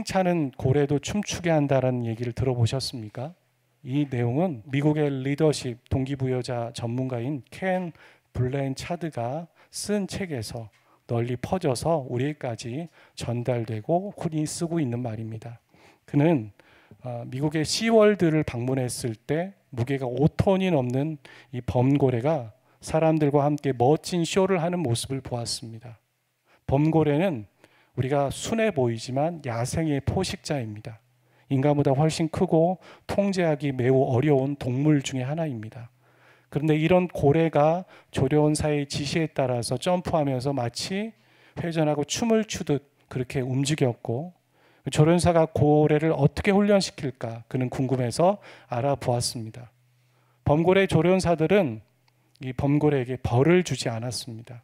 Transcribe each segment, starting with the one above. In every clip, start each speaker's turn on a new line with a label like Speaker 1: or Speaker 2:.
Speaker 1: 칭찬은 고래도 춤추게 한다는 얘기를 들어보셨습니까? 이 내용은 미국의 리더십 동기부여자 전문가인 켄 블랜차드가 쓴 책에서 널리 퍼져서 우리에게까지 전달되고 흔히 쓰고 있는 말입니다. 그는 미국의 시월드를 방문했을 때 무게가 5톤이 넘는 이 범고래가 사람들과 함께 멋진 쇼를 하는 모습을 보았습니다. 범고래는 우리가 순해 보이지만 야생의 포식자입니다. 인간보다 훨씬 크고 통제하기 매우 어려운 동물 중에 하나입니다. 그런데 이런 고래가 조련사의 지시에 따라서 점프하면서 마치 회전하고 춤을 추듯 그렇게 움직였고, 조련사가 고래를 어떻게 훈련시킬까 그는 궁금해서 알아보았습니다. 범고래 조련사들은 이 범고래에게 벌을 주지 않았습니다.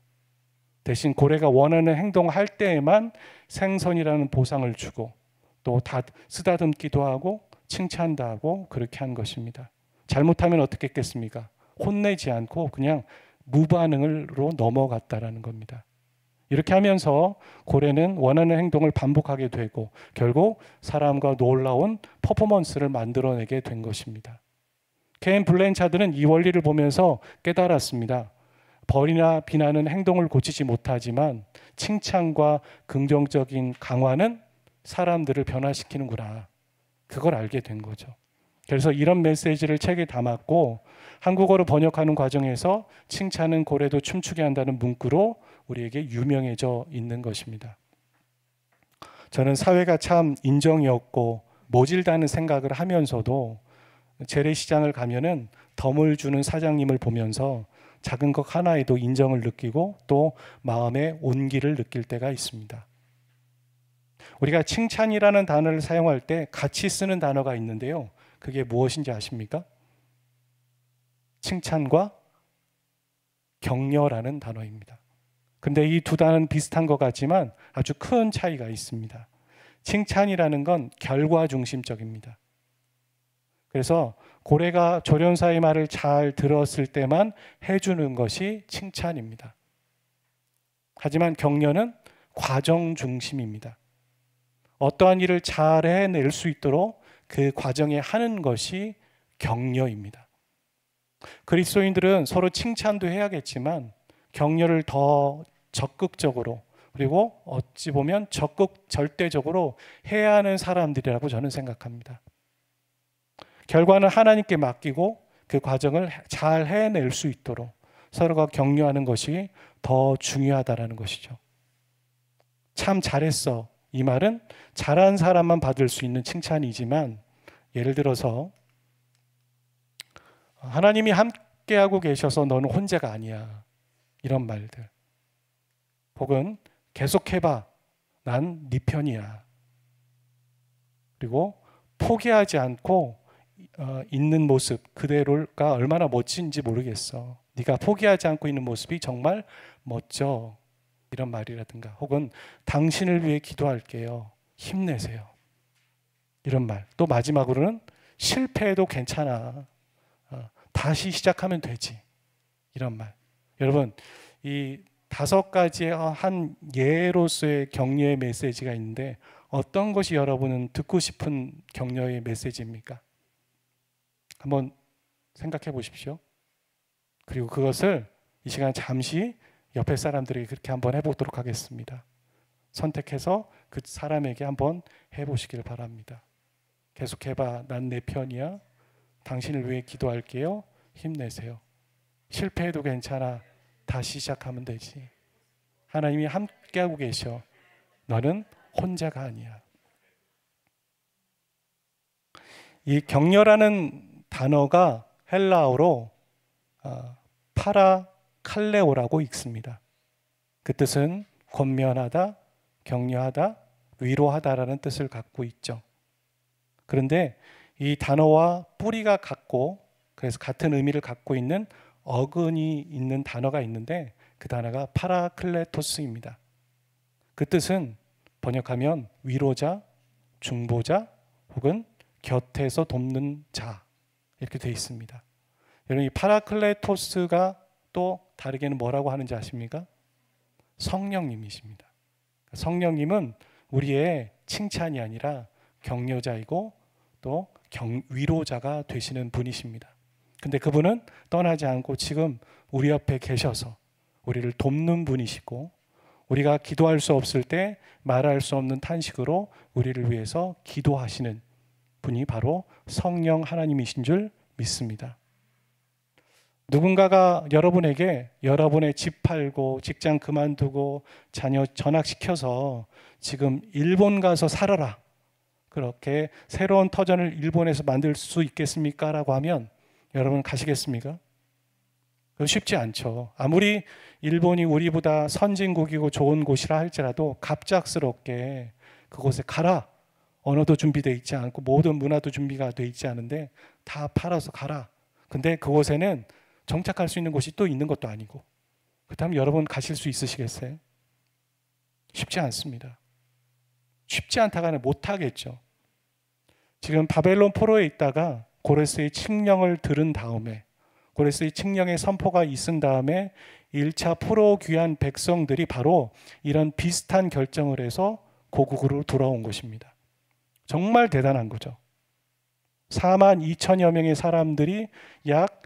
Speaker 1: 대신 고래가 원하는 행동을 할 때에만 생선이라는 보상을 주고 또 쓰다듬기도 하고 칭찬도 하고 그렇게 한 것입니다. 잘못하면 어떻게 했겠습니까? 혼내지 않고 그냥 무반응으로 넘어갔다라는 겁니다. 이렇게 하면서 고래는 원하는 행동을 반복하게 되고 결국 사람과 놀라운 퍼포먼스를 만들어내게 된 것입니다. 켄 블랜차드는 이 원리를 보면서 깨달았습니다. 벌이나 비난은 행동을 고치지 못하지만 칭찬과 긍정적인 강화는 사람들을 변화시키는구나. 그걸 알게 된 거죠. 그래서 이런 메시지를 책에 담았고 한국어로 번역하는 과정에서 칭찬은 고래도 춤추게 한다는 문구로 우리에게 유명해져 있는 것입니다. 저는 사회가 참 인정이 없고 모질다는 생각을 하면서도 재래시장을 가면은 덤을 주는 사장님을 보면서 작은 것 하나에도 인정을 느끼고 또 마음의 온기를 느낄 때가 있습니다. 우리가 칭찬이라는 단어를 사용할 때 같이 쓰는 단어가 있는데요. 그게 무엇인지 아십니까? 칭찬과 격려라는 단어입니다. 근데 이 두 단어는 비슷한 것 같지만 아주 큰 차이가 있습니다. 칭찬이라는 건 결과 중심적입니다. 그래서 고래가 조련사의 말을 잘 들었을 때만 해주는 것이 칭찬입니다. 하지만 격려는 과정 중심입니다. 어떠한 일을 잘 해낼 수 있도록 그 과정에 하는 것이 격려입니다. 그리스도인들은 서로 칭찬도 해야겠지만 격려를 더 적극적으로 그리고 어찌 보면 적극 절대적으로 해야 하는 사람들이라고 저는 생각합니다. 결과는 하나님께 맡기고 그 과정을 잘 해낼 수 있도록 서로가 격려하는 것이 더 중요하다는 것이죠. 참 잘했어. 이 말은 잘한 사람만 받을 수 있는 칭찬이지만 예를 들어서 하나님이 함께하고 계셔서 너는 혼자가 아니야. 이런 말들. 혹은 계속해봐. 난 네 편이야. 그리고 포기하지 않고 있는 모습 그대로가 얼마나 멋진지 모르겠어. 네가 포기하지 않고 있는 모습이 정말 멋져. 이런 말이라든가 혹은 당신을 위해 기도할게요. 힘내세요. 이런 말. 또 마지막으로는 실패해도 괜찮아. 다시 시작하면 되지. 이런 말. 여러분, 이 5가지의 한 예로서의 격려의 메시지가 있는데 어떤 것이 여러분은 듣고 싶은 격려의 메시지입니까? 한번 생각해 보십시오. 그리고 그것을 이 시간 잠시 옆에 사람들에게 그렇게 한번 해보도록 하겠습니다. 선택해서 그 사람에게 한번 해보시길 바랍니다. 계속해봐. 난 내 편이야. 당신을 위해 기도할게요. 힘내세요. 실패해도 괜찮아. 다시 시작하면 되지. 하나님이 함께하고 계셔. 너는 혼자가 아니야. 이 격려라는 단어가 헬라어로 파라칼레오라고 읽습니다. 그 뜻은 권면하다, 격려하다, 위로하다라는 뜻을 갖고 있죠. 그런데 이 단어와 뿌리가 같고 그래서 같은 의미를 갖고 있는 어근이 있는 단어가 있는데 그 단어가 파라클레토스입니다. 그 뜻은 번역하면 위로자, 중보자 혹은 곁에서 돕는 자 이렇게 되어 있습니다. 여러분 이 파라클레토스가 또 다르게는 뭐라고 하는지 아십니까? 성령님이십니다. 성령님은 우리의 칭찬이 아니라 격려자이고 또 위로자가 되시는 분이십니다. 근데 그분은 떠나지 않고 지금 우리 옆에 계셔서 우리를 돕는 분이시고, 우리가 기도할 수 없을 때 말할 수 없는 탄식으로 우리를 위해서 기도하시는 분이 바로 성령 하나님이신 줄 믿습니다. 누군가가 여러분에게 여러분의 집 팔고 직장 그만두고 자녀 전학시켜서 지금 일본 가서 살아라, 그렇게 새로운 터전을 일본에서 만들 수 있겠습니까? 라고 하면 여러분 가시겠습니까? 그건 쉽지 않죠. 아무리 일본이 우리보다 선진국이고 좋은 곳이라 할지라도 갑작스럽게 그곳에 가라, 언어도 준비되어 있지 않고 모든 문화도 준비가 되어 있지 않은데 다 팔아서 가라. 근데 그곳에는 정착할 수 있는 곳이 또 있는 것도 아니고, 그렇다면 여러분 가실 수 있으시겠어요? 쉽지 않습니다. 쉽지 않다가 아니라 못하겠죠. 지금 바벨론 포로에 있다가 고레스의 칙령을 들은 다음에, 고레스의 칙령의 선포가 있은 다음에 1차 포로 귀환 백성들이 바로 이런 비슷한 결정을 해서 고국으로 돌아온 것입니다. 정말 대단한 거죠. 4만 2천여 명의 사람들이 약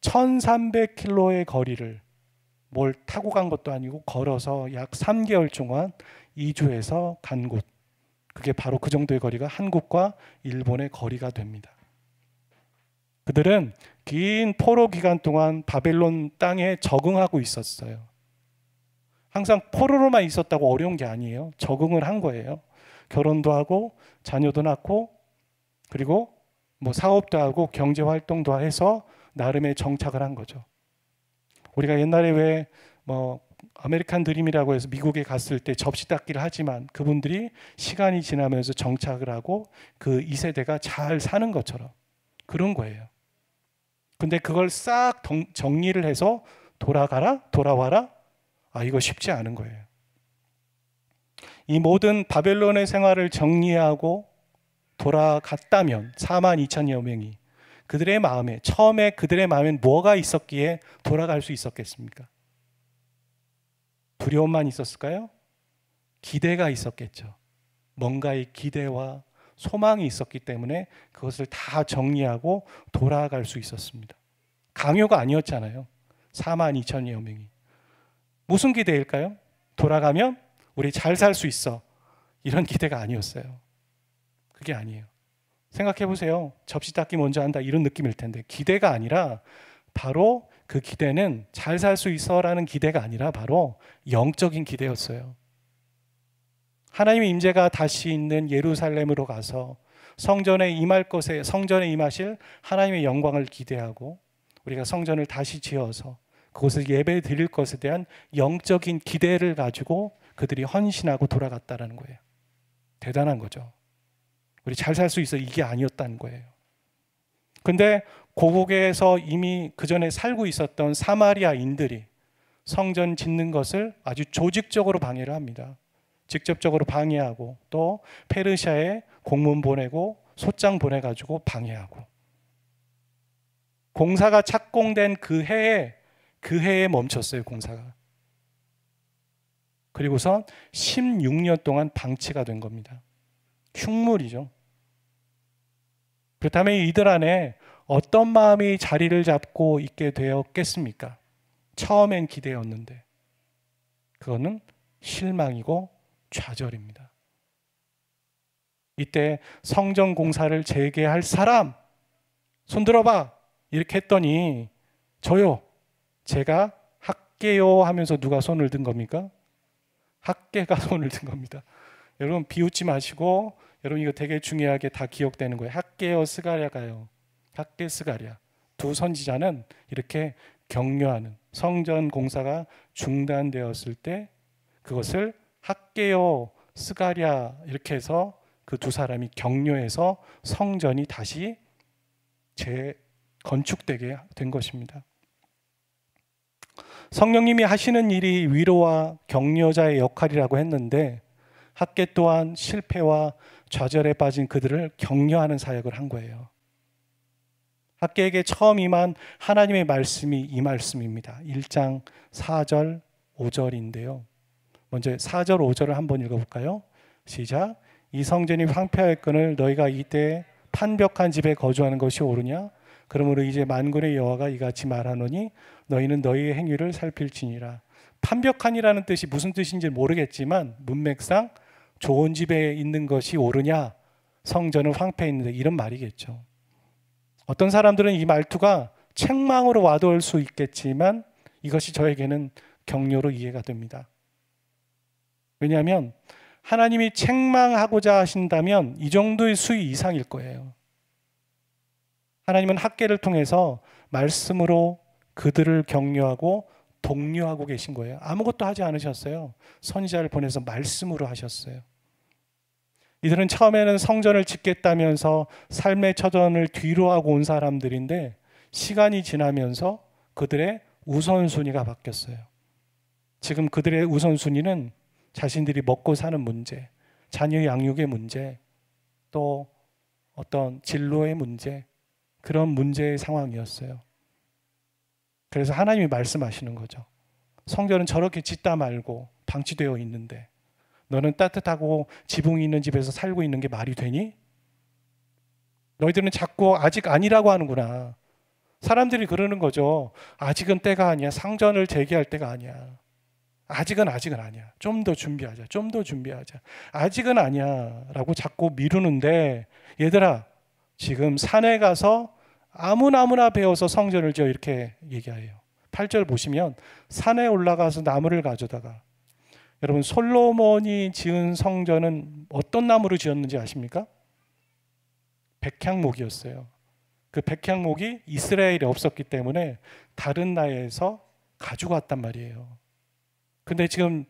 Speaker 1: 1300km의 거리를 뭘 타고 간 것도 아니고 걸어서 약 3개월 동안 이주해서 간 곳, 그게 바로 그 정도의 거리가 한국과 일본의 거리가 됩니다. 그들은 긴 포로 기간 동안 바벨론 땅에 적응하고 있었어요. 항상 포로로만 있었다고 어려운 게 아니에요. 적응을 한 거예요. 결혼도 하고 자녀도 낳고, 그리고 뭐 사업도 하고 경제 활동도 해서 나름의 정착을 한 거죠. 우리가 옛날에 왜 뭐 아메리칸 드림이라고 해서 미국에 갔을 때 접시 닦기를 하지만 그분들이 시간이 지나면서 정착을 하고 그 2세대가 잘 사는 것처럼 그런 거예요. 근데 그걸 싹 정리를 해서 돌아가라, 돌아와라, 이거 쉽지 않은 거예요. 이 모든 바벨론의 생활을 정리하고 돌아갔다면 4만 2천여 명이 그들의 마음에, 처음에 그들의 마음엔 뭐가 있었기에 돌아갈 수 있었겠습니까? 두려움만 있었을까요? 기대가 있었겠죠. 뭔가의 기대와 소망이 있었기 때문에 그것을 다 정리하고 돌아갈 수 있었습니다. 강요가 아니었잖아요. 4만 2천여 명이. 무슨 기대일까요? 돌아가면 우리 잘 살 수 있어, 이런 기대가 아니었어요. 그게 아니에요. 생각해 보세요. 접시 닦기 먼저 한다, 이런 느낌일 텐데, 기대가 아니라 바로 그 기대는 잘 살 수 있어라는 기대가 아니라 바로 영적인 기대였어요. 하나님의 임재가 다시 있는 예루살렘으로 가서 성전에 임할 것에, 성전에 임하실 하나님의 영광을 기대하고 우리가 성전을 다시 지어서 그곳을 예배 드릴 것에 대한 영적인 기대를 가지고 그들이 헌신하고 돌아갔다는 거예요. 대단한 거죠. 우리 잘 살 수 있어, 이게 아니었다는 거예요. 근데 고국에서 이미 그 전에 살고 있었던 사마리아인들이 성전 짓는 것을 아주 조직적으로 방해를 합니다. 직접적으로 방해하고 또 페르시아에 공문 보내고 소장 보내가지고 방해하고, 공사가 착공된 그 해에 멈췄어요, 공사가. 그리고선 16년 동안 방치가 된 겁니다. 흉물이죠. 그렇다면 이들 안에 어떤 마음이 자리를 잡고 있게 되었겠습니까? 처음엔 기대였는데 그거는 실망이고 좌절입니다. 이때 성전 공사를 재개할 사람 손 들어봐, 이렇게 했더니 저요, 제가 할게요 하면서 누가 손을 든 겁니까? 학계가 손을 든 겁니다. 여러분 비웃지 마시고, 여러분 이거 되게 중요하게 다 기억되는 거예요. 학계요 스가랴가요, 학계 스가랴 두 선지자는 이렇게 격려하는, 성전 공사가 중단되었을 때 그것을 학계요 스가랴 이렇게 해서 그 두 사람이 격려해서 성전이 다시 재건축되게 된 것입니다. 성령님이 하시는 일이 위로와 격려자의 역할이라고 했는데 학계 또한 실패와 좌절에 빠진 그들을 격려하는 사역을 한 거예요. 학계에게 처음 임한 하나님의 말씀이 이 말씀입니다. 1장 4절 5절인데요. 먼저 4절 5절을 한번 읽어볼까요? 시작. 이 성전이 황폐하였거늘 너희가 이때 판벽한 집에 거주하는 것이 옳으냐? 그러므로 이제 만군의 여호와가 이같이 말하노니 너희는 너희의 행위를 살필지니라. 판벽한이라는 뜻이 무슨 뜻인지 모르겠지만 문맥상 좋은 집에 있는 것이 옳으냐? 성전은 황폐했는데 이런 말이겠죠. 어떤 사람들은 이 말투가 책망으로 와닿을 수 있겠지만 이것이 저에게는 격려로 이해가 됩니다. 왜냐하면 하나님이 책망하고자 하신다면 이 정도의 수위 이상일 거예요. 하나님은 학계를 통해서 말씀으로 그들을 격려하고 독려하고 계신 거예요. 아무것도 하지 않으셨어요. 선지자를 보내서 말씀으로 하셨어요. 이들은 처음에는 성전을 짓겠다면서 삶의 처전을 뒤로 하고 온 사람들인데 시간이 지나면서 그들의 우선순위가 바뀌었어요. 지금 그들의 우선순위는 자신들이 먹고 사는 문제, 자녀 양육의 문제, 또 어떤 진로의 문제, 그런 문제의 상황이었어요. 그래서 하나님이 말씀하시는 거죠. 성전은 저렇게 짓다 말고 방치되어 있는데 너는 따뜻하고 지붕이 있는 집에서 살고 있는 게 말이 되니? 너희들은 자꾸 아직 아니라고 하는구나. 사람들이 그러는 거죠. 아직은 때가 아니야. 상전을 재개할 때가 아니야. 아직은 아니야. 좀 더 준비하자. 좀 더 준비하자. 아직은 아니야 라고 자꾸 미루는데 얘들아 지금 산에 가서 아무나 배워서 성전을 지어 이렇게 얘기해요. 8절 보시면 산에 올라가서 나무를 가져다가 여러분 솔로몬이 지은 성전은 어떤 나무로 지었는지 아십니까? 백향목이었어요. 그 백향목이 이스라엘에 없었기 때문에 다른 나라에서 가지고 왔단 말이에요. 근데 지금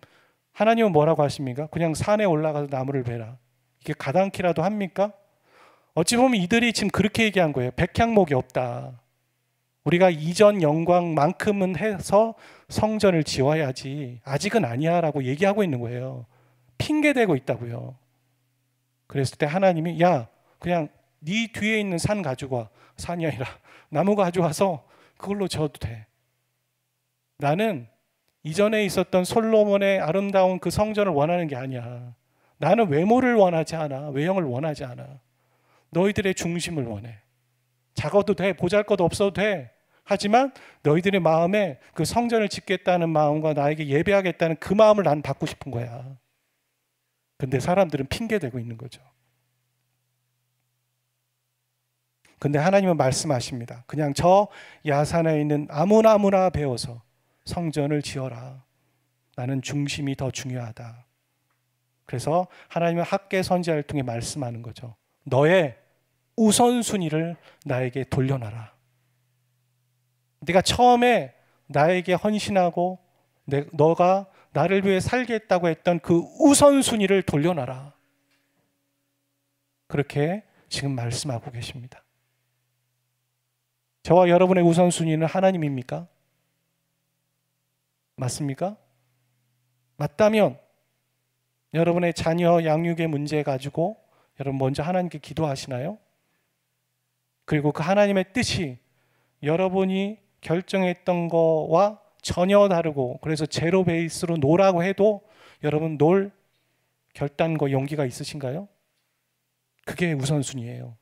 Speaker 1: 하나님은 뭐라고 하십니까? 그냥 산에 올라가서 나무를 베라. 이게 가당키라도 합니까? 어찌 보면 이들이 지금 그렇게 얘기한 거예요. 백향목이 없다. 우리가 이전 영광만큼은 해서 성전을 지어야지. 아직은 아니야 라고 얘기하고 있는 거예요. 핑계대고 있다고요. 그랬을 때 하나님이 야 그냥 네 뒤에 있는 산 가지고 와. 산이 아니라 나무 가져와서 그걸로 지어도 돼. 나는 이전에 있었던 솔로몬의 아름다운 그 성전을 원하는 게 아니야. 나는 외모를 원하지 않아. 외형을 원하지 않아. 너희들의 중심을 원해. 작아도 돼. 보잘것 없어도 돼. 하지만 너희들의 마음에 그 성전을 짓겠다는 마음과 나에게 예배하겠다는 그 마음을 난 받고 싶은 거야. 근데 사람들은 핑계대고 있는 거죠. 근데 하나님은 말씀하십니다. 그냥 저 야산에 있는 아무나 배워서 성전을 지어라. 나는 중심이 더 중요하다. 그래서 하나님은 학계 선지자를 통해 말씀하는 거죠. 너의 우선순위를 나에게 돌려놔라. 네가 처음에 나에게 헌신하고 너가 나를 위해 살겠다고 했던 그 우선순위를 돌려놔라. 그렇게 지금 말씀하고 계십니다. 저와 여러분의 우선순위는 하나님입니까? 맞습니까? 맞다면 여러분의 자녀 양육의 문제 가지고 여러분 먼저 하나님께 기도하시나요? 그리고 그 하나님의 뜻이 여러분이 결정했던 거와 전혀 다르고 그래서 제로 베이스로 노라고 해도 여러분 놀 결단과 용기가 있으신가요? 그게 우선순위예요.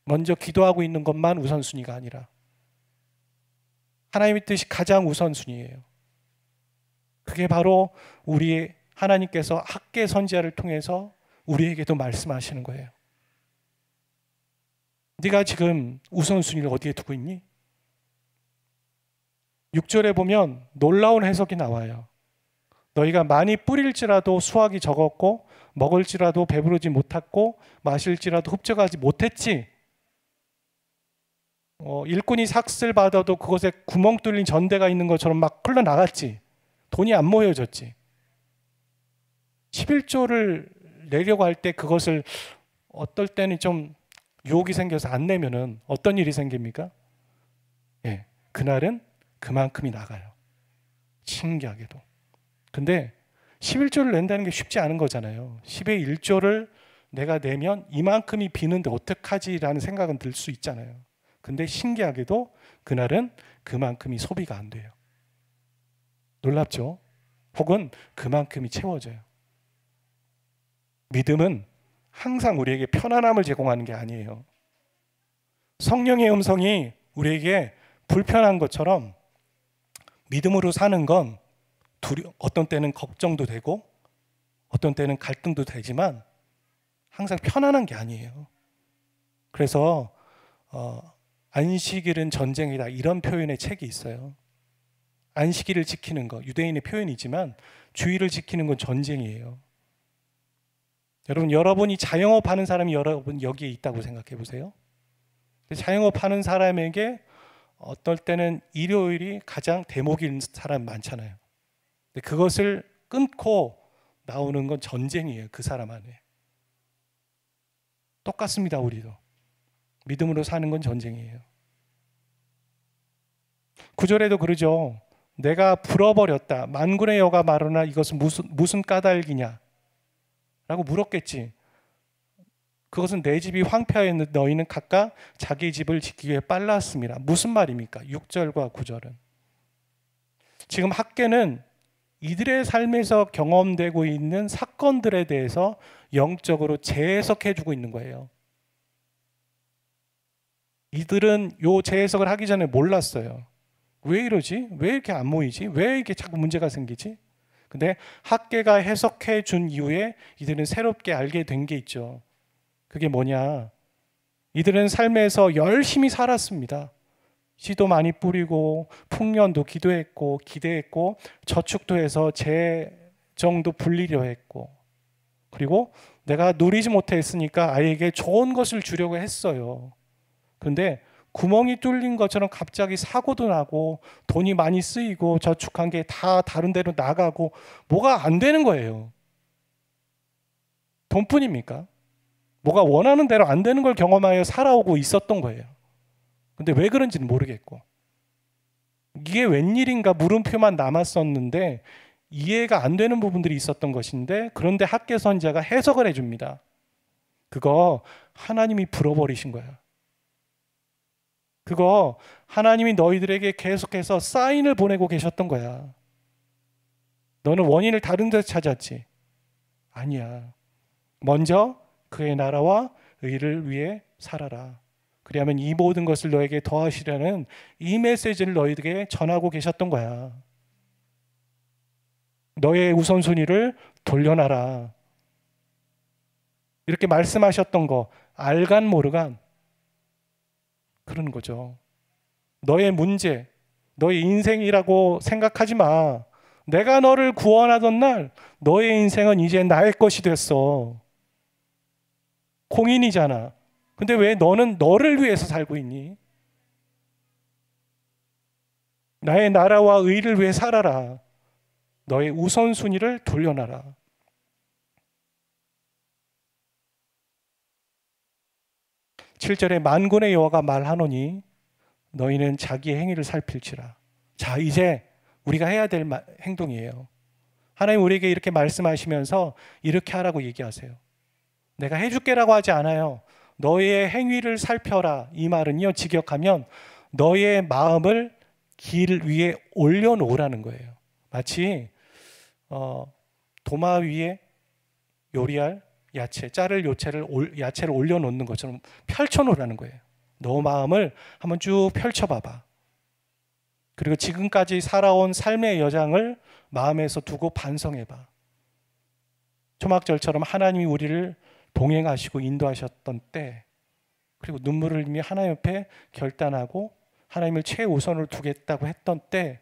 Speaker 1: 먼저 기도하고 있는 것만 우선순위가 아니라 하나님의 뜻이 가장 우선순위예요. 그게 바로 우리 하나님께서 학계 선지자를 통해서 우리에게도 말씀하시는 거예요. 네가 지금 우선순위를 어디에 두고 있니? 6절에 보면 놀라운 해석이 나와요. 너희가 많이 뿌릴지라도 수확이 적었고 먹을지라도 배부르지 못했고 마실지라도 흡족하지 못했지. 일꾼이 삭슬 받아도 그것에 구멍 뚫린 전대가 있는 것처럼 막 흘러나갔지. 돈이 안 모여졌지. 11조를 내려고 할 때 그것을 어떨 때는 좀 유혹이 생겨서 안 내면은 어떤 일이 생깁니까? 예, 그날은 그만큼이 나가요. 신기하게도. 근데 11조를 낸다는 게 쉽지 않은 거잖아요. 10의 1조를 내가 내면 이만큼이 비는데 어떡하지라는 생각은 들 수 있잖아요. 근데 신기하게도 그날은 그만큼이 소비가 안 돼요. 놀랍죠? 혹은 그만큼이 채워져요. 믿음은 항상 우리에게 편안함을 제공하는 게 아니에요. 성령의 음성이 우리에게 불편한 것처럼 믿음으로 사는 건 어떤 때는 걱정도 되고 어떤 때는 갈등도 되지만 항상 편안한 게 아니에요. 그래서 안식일은 전쟁이다, 이런 표현의 책이 있어요. 안식일을 지키는 거, 유대인의 표현이지만 주일을 지키는 건 전쟁이에요. 여러분이 자영업 하는 사람이 여러분 여기에 있다고 생각해 보세요. 자영업 하는 사람에게 어떨 때는 일요일이 가장 대목인 사람 많잖아요. 근데 그것을 끊고 나오는 건 전쟁이에요. 그 사람 안에. 똑같습니다. 우리도. 믿음으로 사는 건 전쟁이에요. 9절에도 그러죠. 내가 불어버렸다. 만군의 여가 말하나 이것은 무슨 까닭이냐 라고 물었겠지. 그것은 내 집이 황폐하였는데 너희는 각각 자기 집을 지키기 위해 빨랐습니다. 무슨 말입니까? 6절과 9절은. 지금 학개는 이들의 삶에서 경험되고 있는 사건들에 대해서 영적으로 재해석해 주고 있는 거예요. 이들은 요 재해석을 하기 전에 몰랐어요. 왜 이러지? 왜 이렇게 안 모이지? 왜 이렇게 자꾸 문제가 생기지? 근데 학개가 해석해 준 이후에 이들은 새롭게 알게 된 게 있죠. 그게 뭐냐? 이들은 삶에서 열심히 살았습니다. 씨도 많이 뿌리고 풍년도 기도했고 기대했고 저축도 해서 재정도 불리려 했고, 그리고 내가 누리지 못했으니까 아이에게 좋은 것을 주려고 했어요. 그런데 구멍이 뚫린 것처럼 갑자기 사고도 나고 돈이 많이 쓰이고 저축한 게 다 다른 데로 나가고 뭐가 안 되는 거예요. 돈뿐입니까? 뭐가 원하는 대로 안 되는 걸 경험하여 살아오고 있었던 거예요. 근데 왜 그런지는 모르겠고, 이게 웬일인가 물음표만 남았었는데 이해가 안 되는 부분들이 있었던 것인데, 그런데 학개 선지자가 해석을 해줍니다. 그거 하나님이 불어버리신 거야. 그거 하나님이 너희들에게 계속해서 사인을 보내고 계셨던 거야. 너는 원인을 다른 데서 찾았지. 아니야. 먼저 그의 나라와 의를 위해 살아라. 그리하면 이 모든 것을 너에게 더하시려는 이 메시지를 너희에게 전하고 계셨던 거야. 너의 우선순위를 돌려놔라. 이렇게 말씀하셨던 거 알간 모르간 그러는 거죠. 너의 문제, 너의 인생이라고 생각하지 마. 내가 너를 구원하던 날 너의 인생은 이제 나의 것이 됐어. 공인이잖아. 근데 왜 너는 너를 위해서 살고 있니? 나의 나라와 의를 위해 살아라. 너의 우선순위를 돌려놔라. 7절에 만군의 여호와가 말하노니 너희는 자기의 행위를 살필지라. 자, 이제 우리가 해야 될 행동이에요. 하나님 우리에게 이렇게 말씀하시면서 이렇게 하라고 얘기하세요. 내가 해줄게라고 하지 않아요. 너의 행위를 살펴라. 이 말은요, 직역하면 너의 마음을 길 위에 올려놓으라는 거예요. 마치 도마 위에 요리할 야채, 자를 야채를 올려놓는 것처럼 펼쳐놓으라는 거예요. 너 마음을 한번 쭉 펼쳐봐봐. 그리고 지금까지 살아온 삶의 여정을 마음에서 두고 반성해봐. 초막절처럼 하나님이 우리를 동행하시고 인도하셨던 때, 그리고 눈물을 흘리며 하나님 옆에 결단하고 하나님을 최우선으로 두겠다고 했던 때,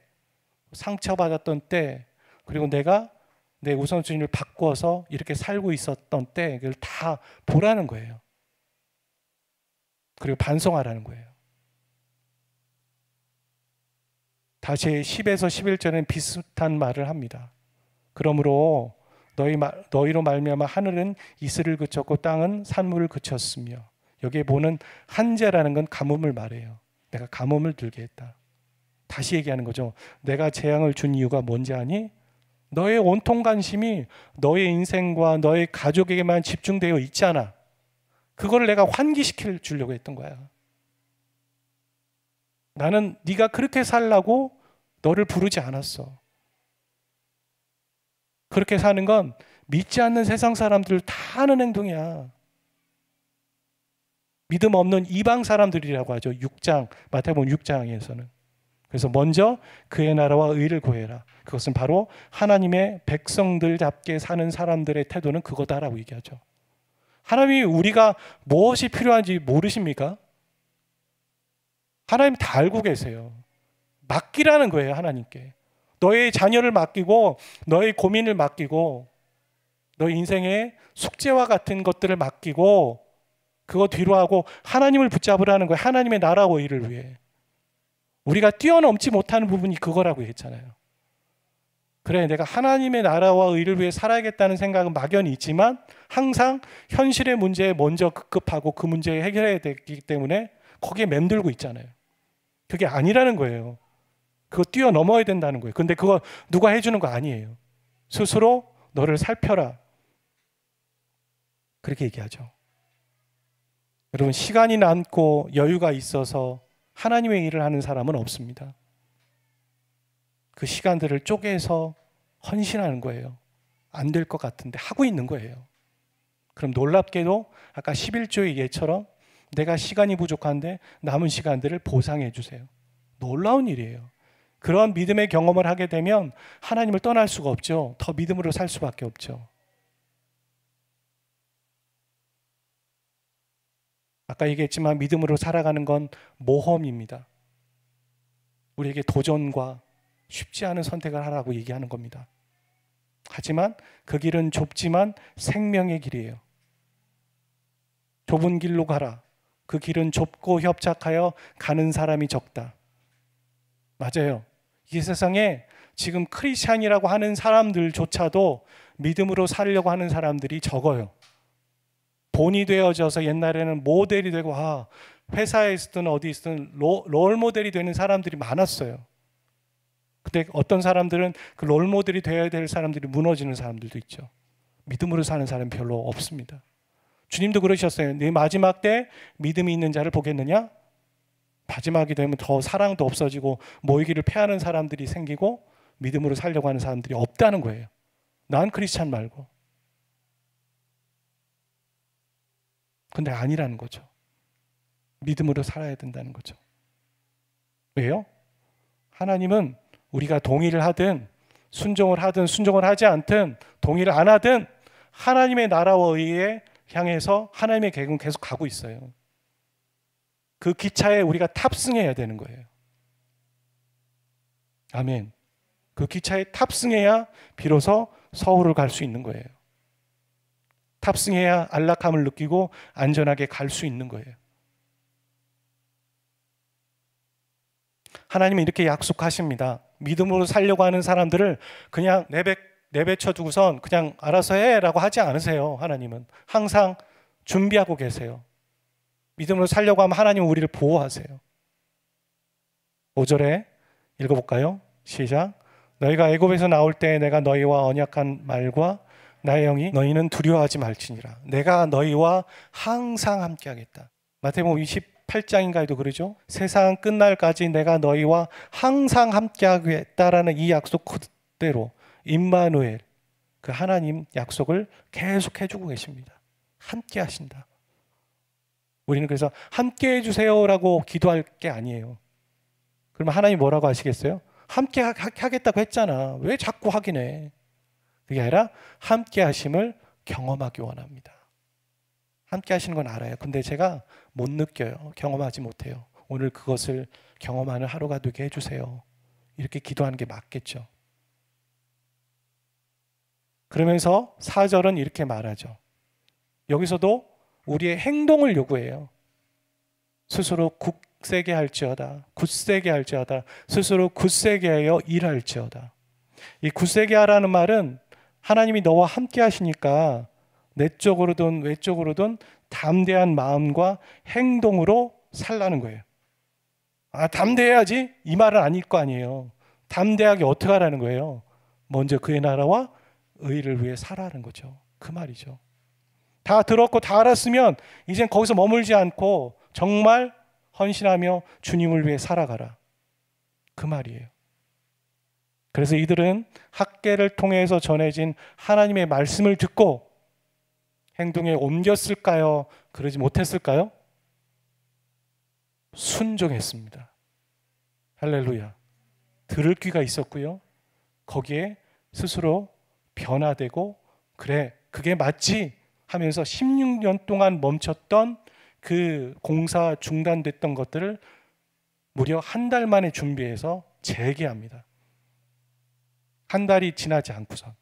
Speaker 1: 상처받았던 때, 그리고 내가 내 우선순위를 바꿔서 이렇게 살고 있었던 때, 그걸 다 보라는 거예요. 그리고 반성하라는 거예요. 다시 10에서 11절에는 비슷한 말을 합니다. 그러므로 너희로 말미암아 하늘은 이슬을 그쳤고 땅은 산물을 그쳤으며, 여기에 보는 한재라는 건 가뭄을 말해요. 내가 가뭄을 들게 했다. 다시 얘기하는 거죠. 내가 재앙을 준 이유가 뭔지 아니? 너의 온통 관심이 너의 인생과 너의 가족에게만 집중되어 있잖아. 그거를 내가 환기시켜 주려고 했던 거야. 나는 네가 그렇게 살라고 너를 부르지 않았어. 그렇게 사는 건 믿지 않는 세상 사람들 다 하는 행동이야. 믿음 없는 이방 사람들이라고 하죠. 6장, 마태복음 6장에서는. 그래서 먼저 그의 나라와 의를 구해라. 그것은 바로 하나님의 백성들답게 사는 사람들의 태도는 그거다라고 얘기하죠. 하나님이 우리가 무엇이 필요한지 모르십니까? 하나님 다 알고 계세요. 맡기라는 거예요, 하나님께. 너의 자녀를 맡기고 너의 고민을 맡기고 너의 인생의 숙제와 같은 것들을 맡기고 그거 뒤로 하고 하나님을 붙잡으라는 거예요. 하나님의 나라와 의를 위해. 우리가 뛰어넘지 못하는 부분이 그거라고 했잖아요. 그래, 내가 하나님의 나라와 의를 위해 살아야겠다는 생각은 막연히 있지만 항상 현실의 문제에 먼저 급급하고 그 문제를 해결해야 되기 때문에 거기에 맴들고 있잖아요. 그게 아니라는 거예요. 그거 뛰어넘어야 된다는 거예요. 근데 그거 누가 해주는 거 아니에요. 스스로 너를 살펴라. 그렇게 얘기하죠. 여러분, 시간이 남고 여유가 있어서 하나님의 일을 하는 사람은 없습니다. 그 시간들을 쪼개서 헌신하는 거예요. 안 될 것 같은데 하고 있는 거예요. 그럼 놀랍게도 아까 11조의 예처럼 내가 시간이 부족한데 남은 시간들을 보상해 주세요. 놀라운 일이에요. 그런 믿음의 경험을 하게 되면 하나님을 떠날 수가 없죠. 더 믿음으로 살 수밖에 없죠. 아까 얘기했지만 믿음으로 살아가는 건 모험입니다. 우리에게 도전과 쉽지 않은 선택을 하라고 얘기하는 겁니다. 하지만 그 길은 좁지만 생명의 길이에요. 좁은 길로 가라. 그 길은 좁고 협착하여 가는 사람이 적다. 맞아요. 이 세상에 지금 크리스찬이라고 하는 사람들조차도 믿음으로 살려고 하는 사람들이 적어요. 본이 되어져서 옛날에는 모델이 되고 회사에 있든 어디 있든 롤 모델이 되는 사람들이 많았어요. 근데 어떤 사람들은 그 롤 모델이 되어야 될 사람들이 무너지는 사람들도 있죠. 믿음으로 사는 사람은 별로 없습니다. 주님도 그러셨어요. 네 마지막 때 믿음이 있는 자를 보겠느냐? 마지막이 되면 더 사랑도 없어지고 모이기를 패하는 사람들이 생기고 믿음으로 살려고 하는 사람들이 없다는 거예요. 난 크리스찬 말고. 근데 아니라는 거죠. 믿음으로 살아야 된다는 거죠. 왜요? 하나님은 우리가 동의를 하든 순종을 하지 않든 동의를 안 하든 하나님의 나라와 의에 향해서 하나님의 계획은 계속 가고 있어요. 그 기차에 우리가 탑승해야 되는 거예요. 아멘. 그 기차에 탑승해야 비로소 서울을 갈 수 있는 거예요. 탑승해야 안락함을 느끼고 안전하게 갈 수 있는 거예요. 하나님은 이렇게 약속하십니다. 믿음으로 살려고 하는 사람들을 그냥 내뱉쳐 두고선 그냥 알아서 해라고 하지 않으세요. 하나님은 항상 준비하고 계세요. 믿음으로 살려고 하면 하나님은 우리를 보호하세요. 5절에 읽어볼까요? 시작. 너희가 애굽에서 나올 때 내가 너희와 언약한 말과 나의 영이 너희는 두려워하지 말지니라. 내가 너희와 항상 함께하겠다. 마태복음 28장인가에도 그러죠. 세상 끝날까지 내가 너희와 항상 함께하겠다라는 이 약속 그대로 임마누엘, 그 하나님 약속을 계속 해주고 계십니다. 함께 하신다. 우리는 그래서 함께 해주세요라고 기도할 게 아니에요. 그러면 하나님 뭐라고 하시겠어요? 함께 하겠다고 했잖아. 왜 자꾸 하긴 해? 그게 아니라 함께 하심을 경험하기 원합니다. 함께 하시는 건 알아요. 근데 제가 못 느껴요. 경험하지 못해요. 오늘 그것을 경험하는 하루가 되게 해주세요. 이렇게 기도하는 게 맞겠죠. 그러면서 4절은 이렇게 말하죠. 여기서도 우리의 행동을 요구해요. 스스로 굳세게 할지어다. 스스로 굳세게 하여 일할지어다. 이 굳세게 하라는 말은 하나님이 너와 함께 하시니까 내적으로든 외적으로든 담대한 마음과 행동으로 살라는 거예요. 담대해야지 이 말은 아닐 거 아니에요. 담대하게 어떻게 하라는 거예요? 먼저 그의 나라와 의를 위해 살아라는 거죠. 그 말이죠. 다 들었고 다 알았으면 이젠 거기서 머물지 않고 정말 헌신하며 주님을 위해 살아가라. 그 말이에요. 그래서 이들은 학계를 통해서 전해진 하나님의 말씀을 듣고 행동에 옮겼을까요? 그러지 못했을까요? 순종했습니다. 할렐루야. 들을 귀가 있었고요. 거기에 스스로 변화되고 그래 그게 맞지 하면서 16년 동안 멈췄던 그 공사 중단됐던 것들을 무려 한 달 만에 준비해서 재개합니다. 한 달이 지나지 않고선.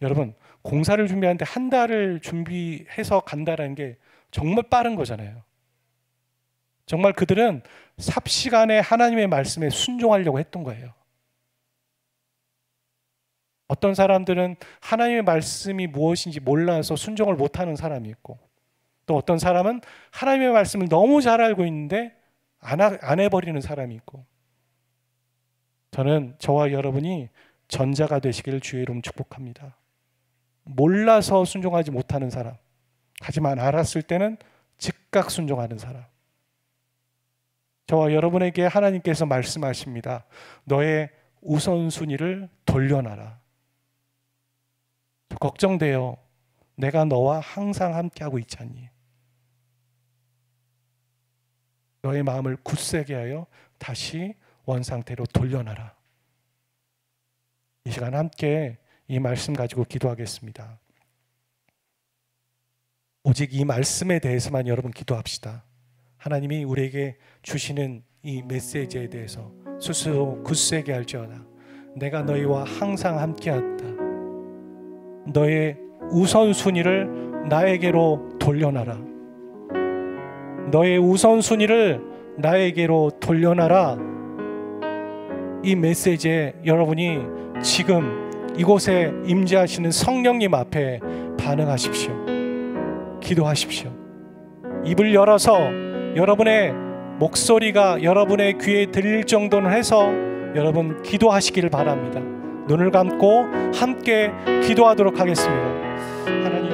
Speaker 1: 여러분, 공사를 준비하는데 한 달을 준비해서 간다는 게 정말 빠른 거잖아요. 정말 그들은 삽시간에 하나님의 말씀에 순종하려고 했던 거예요. 어떤 사람들은 하나님의 말씀이 무엇인지 몰라서 순종을 못하는 사람이 있고, 또 어떤 사람은 하나님의 말씀을 너무 잘 알고 있는데 안 해버리는 사람이 있고, 저는 저와 여러분이 전자가 되시기를 주의 이름 축복합니다. 몰라서 순종하지 못하는 사람, 하지만 알았을 때는 즉각 순종하는 사람. 저와 여러분에게 하나님께서 말씀하십니다. 너의 우선순위를 돌려놔라. 걱정돼요. 내가 너와 항상 함께하고 있지 않니? 너의 마음을 굳세게 하여 다시 원상태로 돌려놔라. 이 시간 함께 이 말씀 가지고 기도하겠습니다. 오직 이 말씀에 대해서만 여러분 기도합시다. 하나님이 우리에게 주시는 이 메시지에 대해서 스스로 굳세게 할지어다. 내가 너희와 항상 함께하다. 너의 우선순위를 나에게로 돌려놔라. 너의 우선순위를 나에게로 돌려놔라. 이 메시지에 여러분이 지금 이곳에 임재하시는 성령님 앞에 반응하십시오. 기도하십시오. 입을 열어서 여러분의 목소리가 여러분의 귀에 들릴 정도는 해서 여러분 기도하시기를 바랍니다. 눈을 감고 함께 기도하도록 하겠습니다. 하나님,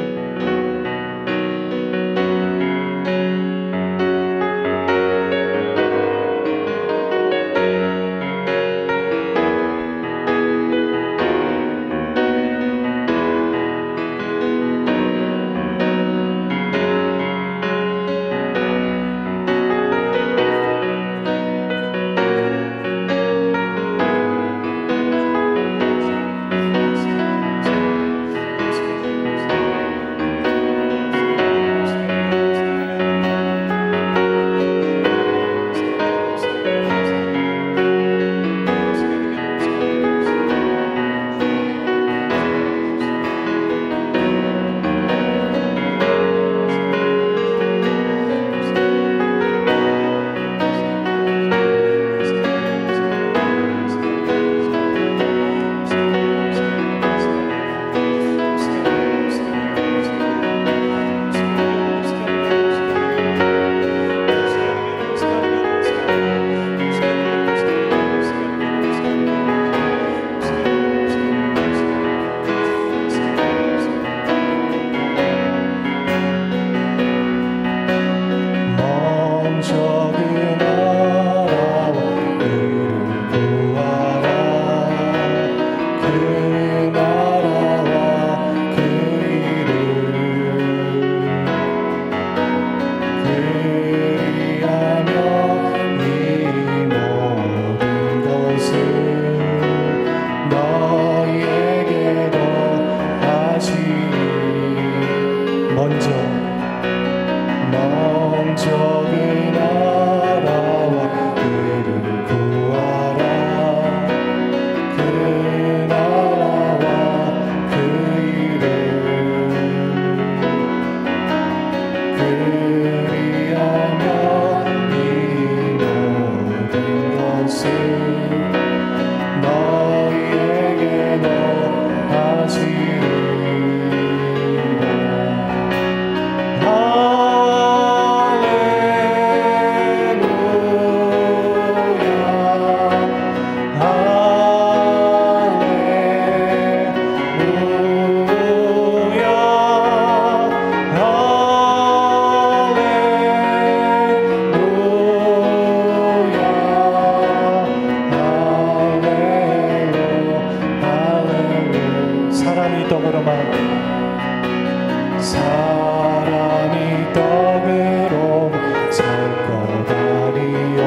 Speaker 2: 사람이 떡으로 살 것 아니요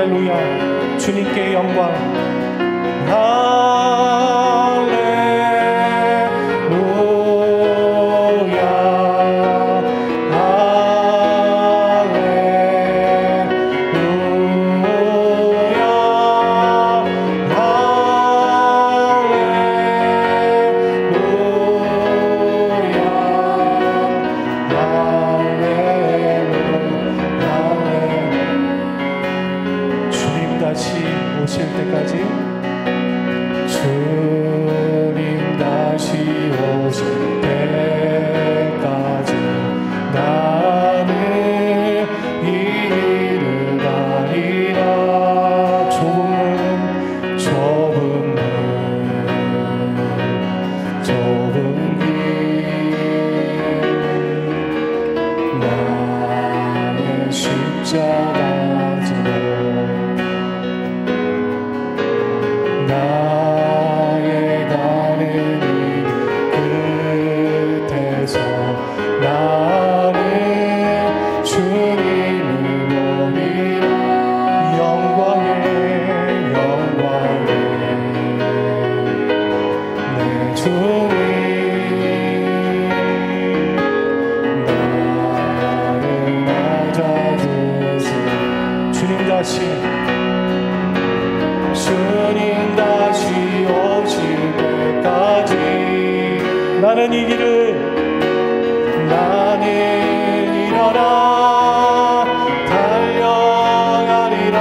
Speaker 1: 할렐루야. 주님께 영광. 오실 때까지, 주님 다시 오실 때까지 나는 이 길을 가리라. 좁은 길 나는 십자가 나의 가는 이 끝에서 나는 주님을 보리라. 영광에 내 주님 나를 맞아주시오. 주님 다시 오실 때까지 나는 이 길을 일어나 달려가리라.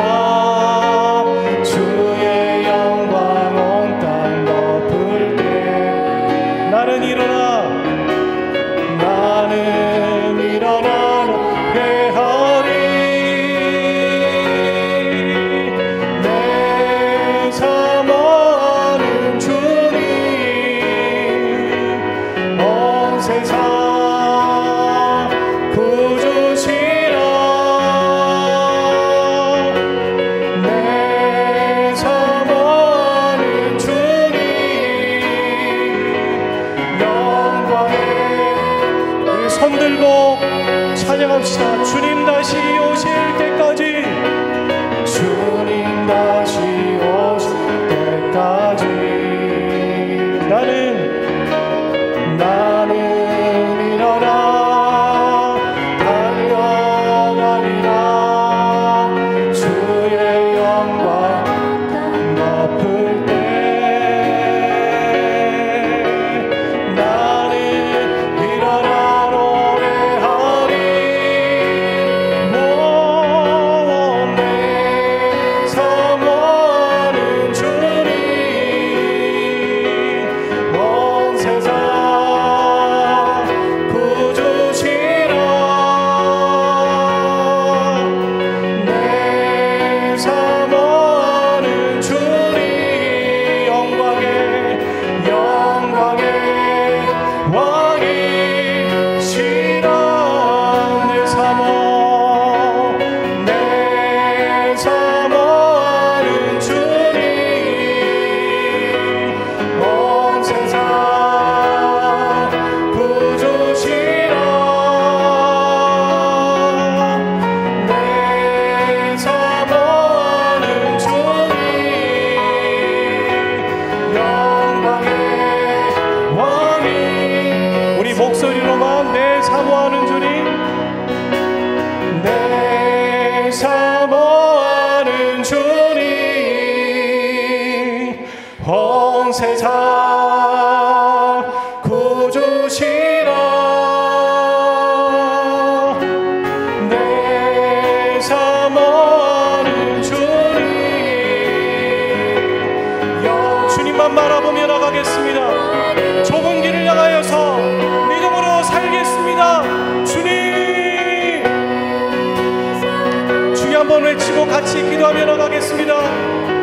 Speaker 1: 주의 영광 온 땅 덮을 때 나는 일어나 노래하리. 세상 구주시라. 내 사모하는 주님 영광에. 우리 손들고 찬양합시다. 주님 다시 오실 때까지, 주님 다시 오실 때까지 나는 일어나 달려가리라. 주의 영광 덮을 때 나는 일어나 노래하리. 내 사모하는 주님 온 세상 목소리로만 내 사모하는 주님, 내 사모하는 주님 온 세상 구주시라. 내 사모하는 주님 주님만 바라보며 나가겠습니다. 좁은 길을 향하여서 믿음으로 살겠습니다. 주님, 주여 한번 외치고 같이 기도하며 나가겠습니다.